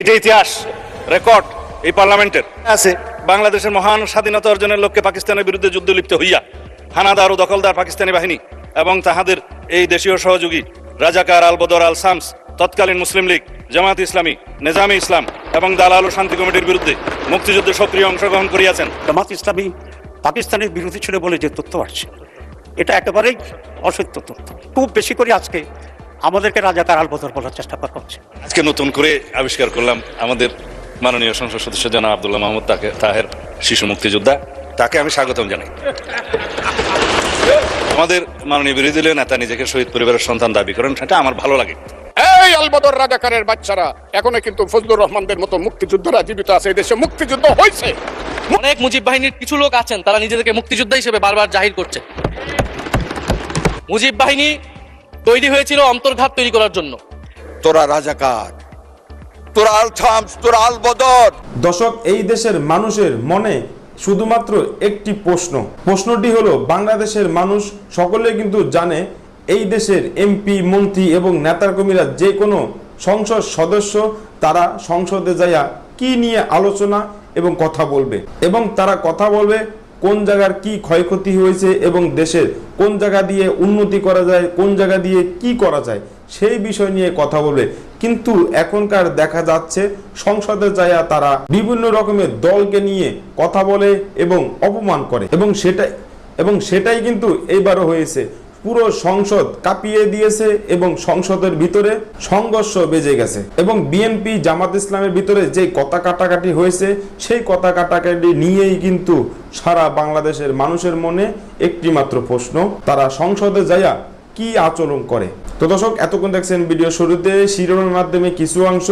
এটা ইতিহাস রেকর্ড এই পার্লামেন্টের আছে। বাংলাদেশের মহান স্বাধীনতা অর্জনের লক্ষ্যে পাকিস্তানের বিরুদ্ধে যুদ্ধ লিপ্ত হইয়া হানাদার ও দখলদার পাকিস্তানি বাহিনী এবং তাহাদের এই দেশীয় সহযোগী রাজাকার আল বদর আল শামস, তৎকালীন মুসলিম লীগ, জামাত ইসলামী, নেজামে ইসলাম এবং দালাল ও শান্তি কমিটির বিরুদ্ধে মুক্তিযুদ্ধে সক্রিয় অংশগ্রহণ করিয়াছেন। জামাত ইসলামী পাকিস্তানের বিরোধী ছিল বলে যে তথ্য আসছে, এটা একেবারেই অসত্য তথ্য। খুব বেশি করে আজকে আমাদেরকে রাজাকার আল বদর বলার চেষ্টা করা হচ্ছে। আজকে নতুন করে আবিষ্কার করলাম আমাদের মাননীয় সংসদ সদস্য জনাব আব্দুল্লাহ মাহমুদ তাহের, শিশু মুক্তিযোদ্ধা, তাকে আমি স্বাগতম জানাই। আমাদের মাননীয় বিরোধী দলীয় নেতা নিজেকে শহীদ পরিবারের সন্তান দাবি করেন, সেটা আমার ভালো লাগে। এই আলবদর রাজাকারের বাচ্চারা এখনো কিন্তু ফজলুর রহমানদের মতো মুক্তিযোদ্ধারা জীবিত আছে। এই দেশে মুক্তিযুদ্ধ হয়েছে। অনেক মুজিব বাহিনীর কিছু লোক আছেন, তারা নিজেদেরকে মুক্তিযোদ্ধা হিসেবে বারবার জাহির করছে। মুজিব বাহিনী তৈরি হয়েছিল অন্তর্ঘাত তৈরি করার জন্য। তোরা রাজাকার, তোরা আল শামস, তোরা আল বদর। দর্শক, এই দেশের মানুষের মনে শুধুমাত্র একটি প্রশ্নটি হলো, বাংলাদেশের মানুষ সকলে কিন্তু জানে এই দেশের এমপি, মন্ত্রী এবং নেতাকর্মীরা যে কোনো সংসদ সদস্য তারা সংসদে যাইয়া কি নিয়ে আলোচনা এবং কথা বলবে, এবং তারা কথা বলবে কোন জায়গার কি ক্ষয়ক্ষতি হয়েছে এবং দেশের কোন জায়গা দিয়ে উন্নতি করা যায়, কোন জায়গা দিয়ে কি করা যায় সেই বিষয় নিয়ে কথা বলবে। কিন্তু এখনকার দেখা যাচ্ছে সংসদে যাইয়া তারা বিভিন্ন রকমের দলকে নিয়ে কথা বলে এবং অপমান করে, এবং সেটাই কিন্তু এইবারও হয়েছে। পুরো সংসদ কাঁপিয়ে দিয়েছে এবং সংসদের ভিতরে সংঘর্ষ বেজে গেছে, এবং বিএনপি জামাত ইসলামের ভিতরে যে কথা কাটাকাটি হয়েছে সেই কথা কাটাকাটি নিয়েই কিন্তু সারা বাংলাদেশের মানুষের মনে একটি মাত্র প্রশ্ন, তারা সংসদে যাইয়া কি আচরণ করে। তো দর্শক, এতক্ষণ দেখছেন ভিডিও শুরুতে শিরোনামের মাধ্যমে কিছু অংশ,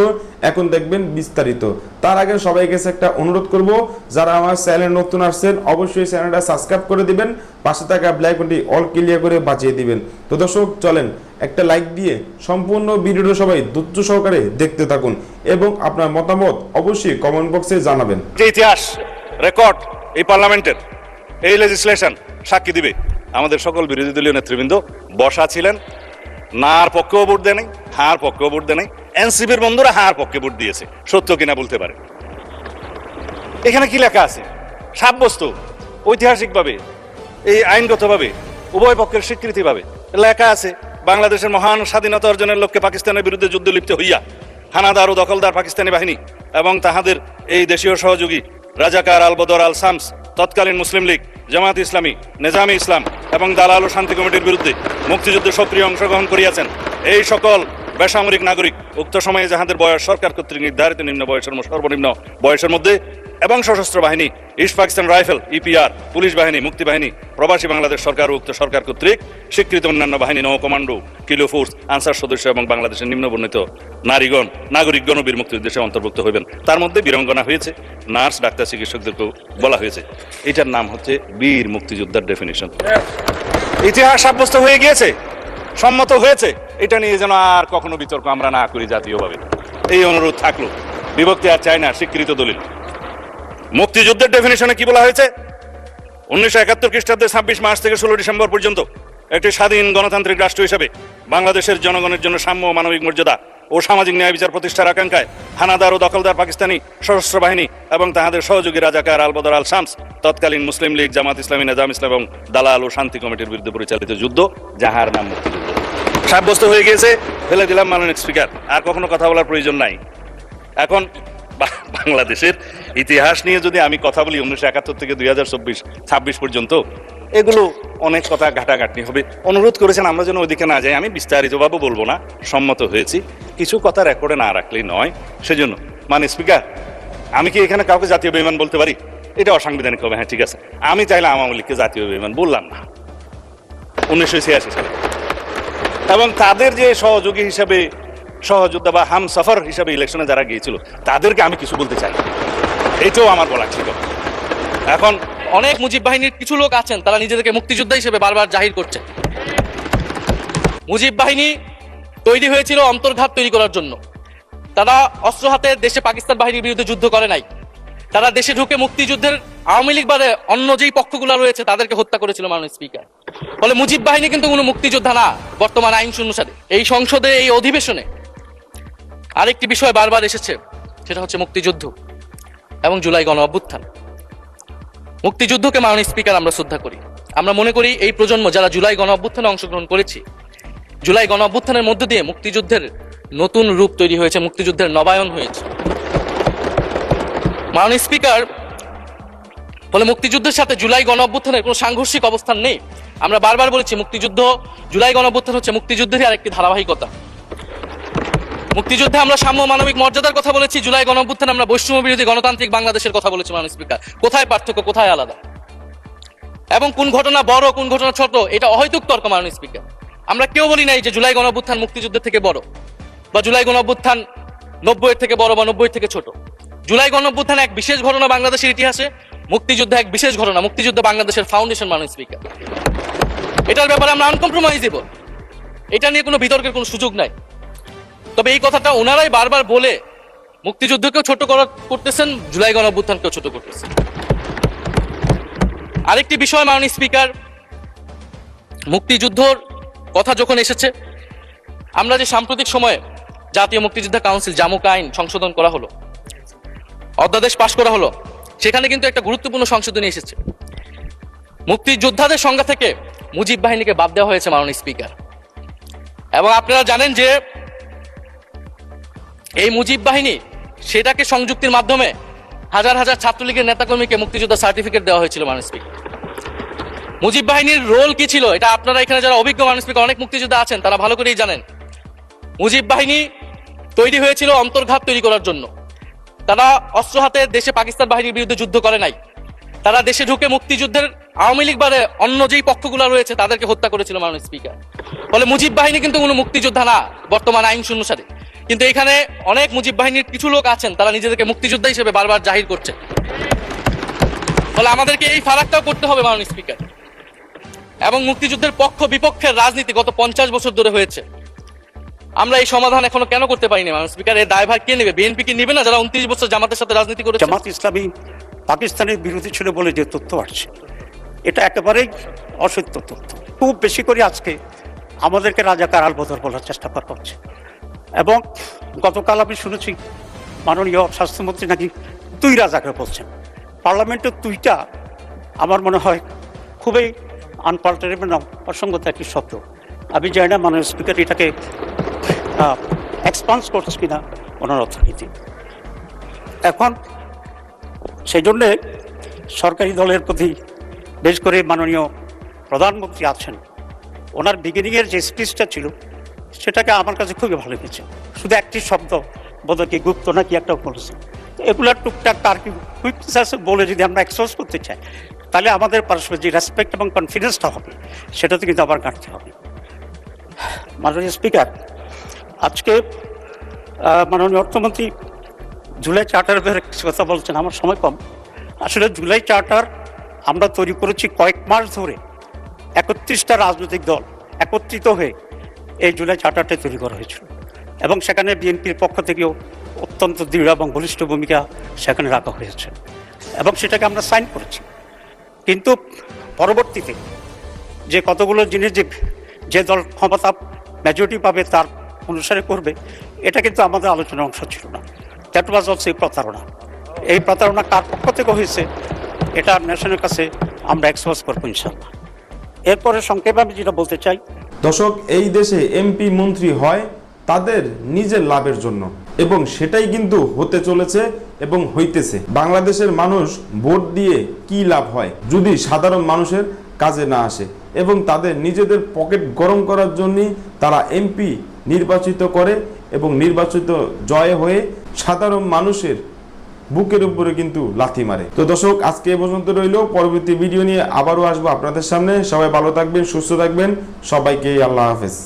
এখন দেখবেন বিস্তারিত। তার আগে সবাই কাছে একটা অনুরোধ করব, যারা আমার চ্যানেল নতুন আসছেন অবশ্যই চ্যানেলটা সাবস্ক্রাইব করে দিবেন, পাশে থাকা বেল আইকনটি অল ক্লিয়ার করে বাজিয়ে দিবেন। তো দর্শক চলেন একটা লাইক দিয়ে সম্পূর্ণ ভিডিওটা সবাই ধৈর্য সহকারে দেখতে থাকুন এবং আপনার মতামত অবশ্যই কমেন্ট বক্সে জানাবেন। যে ইতিহাস রেকর্ড এই পার্লামেন্টের এই লেজিসলেশন সাক্ষী দিবে, আমাদের সকল বিরোধী দলীয় নেতৃবৃন্দ বসা ছিলেন, নার পক্ষেও ভোট দেয় নাই, হার পক্ষেও ভোট দেয় নাই। এনসিপির বন্ধুরা হার পক্ষে ভোট দিয়েছে, সত্য কিনা বলতে পারে। এখানে কি লেখা আছে? সাব্যস্ত ঐতিহাসিকভাবে, এই আইনগতভাবে, উভয় পক্ষের স্বীকৃতিভাবে লেখা আছে, বাংলাদেশের মহান স্বাধীনতা অর্জনের লক্ষ্যে পাকিস্তানের বিরুদ্ধে যুদ্ধ লিপ্ত হইয়া হানাদার ও দখলদার পাকিস্তানি বাহিনী এবং তাহাদের এই দেশীয় সহযোগী রাজাকার আল বদর আল শামস, তৎকালীন মুসলিম লীগ, জামাত ইসলামী, নেজামে ইসলাম এবং দালাল ও শান্তি কমিটির বিরুদ্ধে মুক্তিযুদ্ধে সক্রিয় অংশগ্রহণ করিয়াছেন। এই সকল বেসামরিক নাগরিক উক্ত সময়ে যাহাদের বয়স সরকার কর্তৃক নির্ধারিত নিম্ন বয়সের সর্বনিম্ন বয়সের মধ্যে এবং সশস্ত্র বাহিনী, east Pakistan rifle, EPR, police বাহিনী, মুক্তি বাহিনী, প্রবাসী বাংলাদেশ সরকার ও উক্ত সরকার কর্তৃক স্বীকৃত অন্যান্য বাহিনী, নৌ কমান্ডো, কিলো ফোর্স, আনসার সদস্য এবং বাংলাদেশের নিম্ন বর্ণিত নাগরিকগণ বীর মুক্তিযুদ্ধে অন্তর্ভুক্ত হইবেন। তার মধ্যে বীরঙ্গনা হয়েছে, নার্স, ডাক্তার, চিকিৎসকদেরকেও বলা হয়েছে। এটার নাম হচ্ছে বীর মুক্তিযোদ্ধার ডেফিনিশন। ইতিহাস সাব্যস্ত হয়ে গিয়েছে, সম্মত হয়েছে, এটা নিয়ে যেন আর কখনো বিতর্ক আমরা না করি জাতীয়ভাবে, এই অনুরোধ থাকলো। বিভক্তি আর চাই না, স্বীকৃত দলিল। মুক্তিযুদ্ধের ডেফিনিশনে কি বলা হয়েছে? 1971 খ্রিস্টাব্দে 26 মার্চ থেকে 16 ডিসেম্বর পর্যন্ত একটি স্বাধীন গণতান্ত্রিক রাষ্ট্র হিসেবে বাংলাদেশের জনগণের জন্য সাম্য, মানবিক মর্যাদা ও সামাজিক ন্যায় বিচার প্রতিষ্ঠার আকাঙ্ক্ষায় হানাদার ও দখলদার পাকিস্তানি সশস্ত্র বাহিনী এবং তাহাদের সহযোগী রাজাকার আল বদর আল শামস, তৎকালীন মুসলিম লীগ, জামাত ইসলামী, নেজাম ইসলাম এবং দালাল ও শান্তি কমিটির বিরুদ্ধে পরিচালিত যুদ্ধ, যাহার নাম মুক্তিযুদ্ধ, সাব্যস্ত হয়ে গিয়েছে। ফেলে দিলাম মাননীয় স্পিকার, আর কখনো কথা বলার প্রয়োজন নাই। এখন বাংলাদেশের ইতিহাস নিয়ে যদি আমি কথা বলি 1971 থেকে 2026 পর্যন্ত, এগুলো অনেক কথা ঘাটাঘাটনি হবে। অনুরোধ করেছেন আমরা যেন ওইদিকে না যাই। আমি বিস্তারিতভাবে বলবো না, সম্মত হয়েছি, কিছু কথা রেকর্ডে না রাখলেই নয়। সেজন্য মাননীয় স্পিকার, আমি কি এখানে কাউকে জাতীয় বেঈমান বলতে পারি? এটা অসাংবিধানিক হবে। হ্যাঁ, ঠিক আছে, আমি চাইলে আওয়ামী লীগকে জাতীয় বেঈমান বললাম না 1986 সালে, এবং তাদের যে সহযোগী হিসাবে, সহযোদ্ধা বা হামসফর হিসাবে ইলেকশনে যারা গিয়েছিল তাদেরকে আমি কিছু বলতে চাই, এটাও আমার বলা ছিল। এখন অনেক মুজিব বাহিনীর কিছু লোক আছেন, তারা নিজেদেরকে মুক্তিযোদ্ধা হিসেবে বারবার জাহির করছে। মুজিব বাহিনী তৈরি হয়েছিল অন্তর্ঘাত তৈরি করার জন্য। তারা অস্ত্র হাতে দেশে পাকিস্তান বাহিনীর বিরুদ্ধে যুদ্ধ করে নাই। তারা দেশে ঢুকে মুক্তিযুদ্ধের আওয়ামী লীগ বাদে অন্য যেই পক্ষগুলো রয়েছে তাদেরকে হত্যা করেছিল মাননীয় স্পিকার। ফলে মুজিব বাহিনী কিন্তু কোনো মুক্তিযোদ্ধা না বর্তমান আইন অনুসারে। এই সংসদে, এই অধিবেশনে আরেকটি বিষয় বারবার এসেছে, সেটা হচ্ছে মুক্তিযুদ্ধ এবং জুলাই গণ অভ্যুত্থান। মুক্তিযুদ্ধকে মাননীয় স্পিকার আমরা শ্রদ্ধা করি। আমরা মনে করি এই প্রজন্ম যারা জুলাই গণ অভ্যুত্থানে অংশগ্রহণ করেছি, জুলাই গণ অভ্যুত্থানের মধ্য দিয়ে মুক্তিযুদ্ধের নতুন রূপ তৈরি হয়েছে, মুক্তিযুদ্ধের নবায়ন হয়েছে। মাননীয় স্পিকার, ফলে মুক্তিযুদ্ধের সাথে জুলাই গণ অভ্যুত্থানের কোনো সাংঘর্ষিক অবস্থান নেই। আমরা বারবার বলেছি মুক্তিযুদ্ধ, জুলাই গণ অভ্যুত্থান হচ্ছে মুক্তিযুদ্ধেরই আরেকটি ধারাবাহিকতা। মুক্তিযুদ্ধে আমরা সাম্য মানবিক মর্যাদার কথা বলেছি, জুলাই গণ অভ্যুত্থানে আমরা বৈষম্য বিরোধী গণতান্ত্রিক বাংলাদেশের কথা বলেছি। মাননীয় স্পিকার, কোথায় পার্থক্য, কোথায় আলাদা, এবং কোন ঘটনা বড় কোন ঘটনা ছোট, এটা অহৈতুক তর্ক। মাননীয় স্পিকার, আমরা কেউ বলি নাই যে জুলাই গণ অভ্যুত্থান মুক্তিযুদ্ধের থেকে বড়, বা জুলাই গণ অভ্যুত্থান 90-এর থেকে বড় বা 90-এর থেকে ছোট। জুলাই গণ অভ্যুত্থান এক বিশেষ ঘটনা বাংলাদেশের ইতিহাসে, মুক্তিযুদ্ধ এক বিশেষ ঘটনা, মুক্তিযুদ্ধ বাংলাদেশের ফাউন্ডেশন। মাননীয় স্পিকার, এটার ব্যাপারে আমরা আনকম্প্রোমাইজেবল, এটা নিয়ে কোনো বিতর্কের কোনো সুযোগ নাই। তবে এই কথাটা ওনারাই বারবার বলে মুক্তিযুদ্ধকেও ছোট করতেছেন, জুলাই গণ অভ্যুত্থানকেও ছোট করতেছেন। আরেকটি বিষয় মাননীয় স্পিকার, মুক্তিযুদ্ধর কথা যখন এসেছে, আমরা যে সাম্প্রতিক সময়ে জাতীয় মুক্তিযোদ্ধা কাউন্সিল জামুকা আইন সংশোধন করা হলো, অধ্যাদেশ পাশ করা হলো, সেখানে কিন্তু একটা গুরুত্বপূর্ণ সংশোধনী এসেছে। মুক্তিযোদ্ধাদের সংজ্ঞা থেকে মুজিব বাহিনীকে বাদ দেওয়া হয়েছে মাননীয় স্পিকার। এবং আপনারা জানেন যে এই মুজিব বাহিনী, সেটাকে সংযুক্তির মাধ্যমে হাজার হাজার ছাত্রলীগের নেতাকর্মীকে মুক্তিযোদ্ধা সার্টিফিকেট দেওয়া হয়েছিল। মাননীয় স্পিকার, মুজিব বাহিনীর রোল কি ছিল এটা আপনারা এখানে যারা অভিজ্ঞ মাননীয় স্পিকার, অনেক মুক্তিযোদ্ধা আছেন, তারা ভালো করেই জানেন। মুজিব বাহিনী তৈরি হয়েছিল অন্তর্ঘাত তৈরি করার জন্য। তারা অস্ত্র হাতে দেশে পাকিস্তান বাহিনীর বিরুদ্ধে যুদ্ধ করে নাই, তারা দেশে ঢুকে মুক্তিযুদ্ধের আওয়ামী লীগ বাদে অন্য যেই পক্ষগুলো রয়েছে তাদেরকে হত্যা করেছিল। মাননীয় স্পিকার, ফলে মুজিব বাহিনী কিন্তু কোনো মুক্তিযোদ্ধা না বর্তমান আইন অনুসারে। কিন্তু এখানে অনেক মুজিব বাহিনীর কিছু লোক আছেন, তারা নিজেদেরকে মুক্তিযোদ্ধা হিসেবে বারবার জাহির করছে। ফলে আমাদেরকে এই ফারাকটাও করতে হবে মাননীয় স্পিকার। এবং মুক্তিযুদ্ধের পক্ষ বিপক্ষের রাজনীতি গত 50 বছর ধরে হয়েছে। আমরা এই সমাধান এখনো কেন করতে পারিনি মাননীয় স্পিকার? এর দায়ভার কে নেবে? বিএনপি কি নেবে না, যারা 29 বছর জামাতের সাথে রাজনীতি করেছে? জামাত ইসলামী পাকিস্তানের বিরোধী ছিল বলে যে তথ্য আসছে, এটা একেবারেই অসত্য তথ্য। খুব বেশি করে আজকে আমাদেরকে রাজাকার আলবদর বলার চেষ্টা করা হচ্ছে। এবং গতকাল আমি শুনেছি মাননীয় স্বাস্থ্যমন্ত্রী নাকি তুই রাজাকার বলছেন। পার্লামেন্টের তুইটা আমার মনে হয় খুবই আনপাল্টারেবল, অসঙ্গত একটি শব্দ। আমি জানি না মাননীয় স্পিকার এটাকে এক্সপান্স করছে কিনা ওনার অর্থনীতি। এখন সেই জন্যে সরকারি দলের প্রতি, বেশ করে মাননীয় প্রধানমন্ত্রী আছেন, ওনার বিগিনিংয়ের যে স্পিচটা ছিল সেটাকে আমার কাছে খুবই ভালো লেগেছে। শুধু একটি শব্দ বোধহয় কি গুপ্ত না কি একটা বলেছে। এগুলার টুকটাক তার কি উইকনেস আছে বলে যদি আমরা এক্সপোজ করতে চাই, তাহলে আমাদের পারস্পরিক যে রেসপেক্ট এবং কনফিডেন্সটা হবে সেটাতে কিন্তু আবার ঘাটতে হবে। মাননীয় স্পিকার, আজকে মাননীয় অর্থমন্ত্রী জুলাই চার্টারের কিছু কথা বলছেন, আমার সময় কম। আসলে জুলাই চার্টার আমরা তৈরি করেছি কয়েক মাস ধরে, 31টা রাজনৈতিক দল একত্রিত হয়ে এই জুলাই চার্টারটা তৈরি করা হয়েছিল। এবং সেখানে বিএনপির পক্ষ থেকেও অত্যন্ত দৃঢ় এবং বলিষ্ঠ ভূমিকা সেখানে রাখা হয়েছে, এবং সেটাকে আমরা সাইন করেছি। কিন্তু পরবর্তীতে যে কতগুলো জিনিস যে দল ক্ষমতা মেজরিটি পাবে তার অনুসারে করবে, এটা কিন্তু আমাদের আলোচনার অংশ ছিল না। দ্যাট ওয়াজ অলসো প্রতারণা। এই প্রতারণা কার পক্ষ থেকে হয়েছে এটা ন্যাশনের কাছে আমরা এক্সপোজ করবো ইনশাল্লাহ। এরপরে সংক্ষেপে আমি যেটা বলতে চাই, দর্শক, এই দেশে এমপি মন্ত্রী হয় তাদের নিজের লাভের জন্য, এবং সেটাই কিন্তু হতে চলেছে এবং হইতেছে। বাংলাদেশের মানুষ ভোট দিয়ে কি লাভ হয় যদি সাধারণ মানুষের কাজে না আসে, এবং তাদের নিজেদের পকেট গরম করার জন্যই তারা এমপি নির্বাচিত করে, এবং নির্বাচিত জয় হয়ে সাধারণ মানুষের বুকের উপরে কিন্তু লাথি মারে। তো দর্শক, আজকে এ পর্যন্ত রইল। পরবর্তী ভিডিও নিয়ে আবারও আসবো আপনাদের সামনে। সবাই ভালো থাকবেন, সুস্থ থাকবেন। সবাইকে আল্লাহ হাফেজ।